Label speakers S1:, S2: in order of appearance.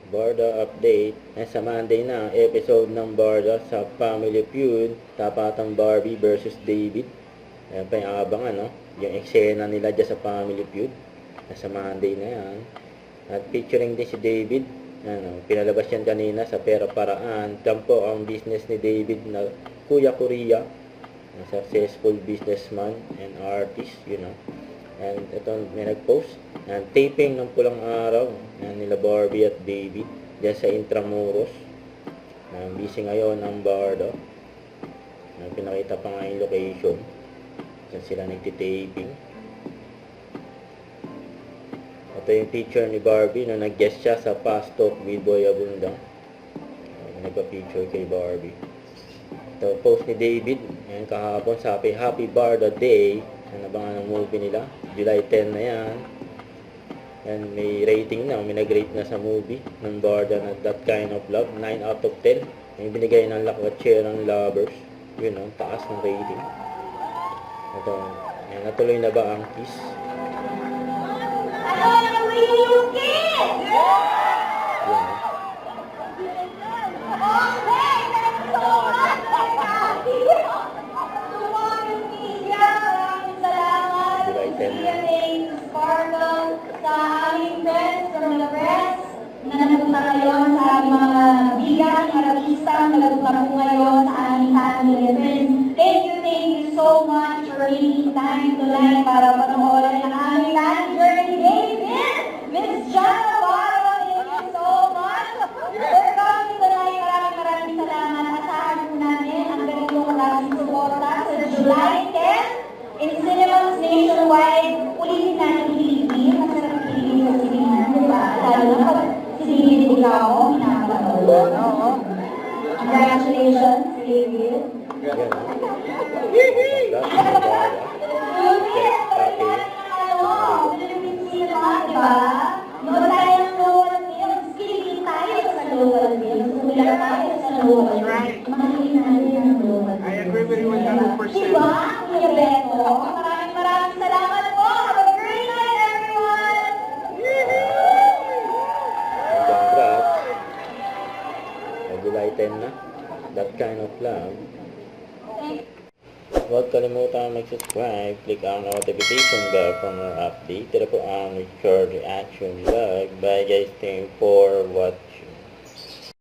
S1: Barda update. Sa Monday na episode ng Barda sa Family Feud. Tapatang Barbie versus David. Ayan pa yung abangan, no? Yung eksena nila dyan sa Family Feud. Sa Monday na yan. At featuring din si David. Ano, pinalabas yan kanina sa Pera Paraan. Yan po ang business ni David na Kuya Korea. Successful businessman and artist, you know. And ito, may nag-post. And taping ng Pulang Araw. Yan, nila Barbie at David. Diyan sa Intramuros. Busy ngayon ang Bardo. Pinakita pa nga yung location. Diyan sila nagtitaping. Ito yung picture ni Barbie na nag-guest siya sa Fast Talk with Boy Abundang. Nagpa-picture kay Barbie. Ito, post ni David. Yan, kahapon sabi, Happy Bardo Day. Yan, abangan ng movie nila. July 10 na yan. Yan, may rating na. May nag-rate na sa movie ng Bardo na That Kind of Love. 9 out of 10. Yung binigay ng Lakwache ng Lovers. Yun, no? Taas ng rating. Ito, yan, natuloy na ba ang kiss?
S2: Sa aming friends from the press na nagpunta ngayon sa aming mga bigang, mga artista na nagpunta po ngayon sa aming family and friends. Thank you so much for making time tonight para panoorin ang aming land journey. David, Miss Jana Barro, thank you so much for coming tonight. Maraming salamat. Asahan po namin ang ganitong maraming suporta sa July 10 in cinemas nationwide. Ulitin natin Pilipin. Masarap Pilipin sa sinihan, di ba? Lalo na pag sinihin ikaw, pinapanood. Congratulations, David. Philippine cinema, di ba? Noon tayo ng local films, Pilipin tayo sa local films. Ulan tayo sa local films. Mahalin natin ang local films.
S3: I agree with you 100%.
S2: Di ba? Kuya Beto, maraming salamat po. Have a great night, everyone!
S1: Congrats. July 10 na. That Kind of Love. Huwag kalimutan mag-subscribe. Click ang notification bell for more update. Tira po ang short reaction vlog. Bye guys. Thank you for watching.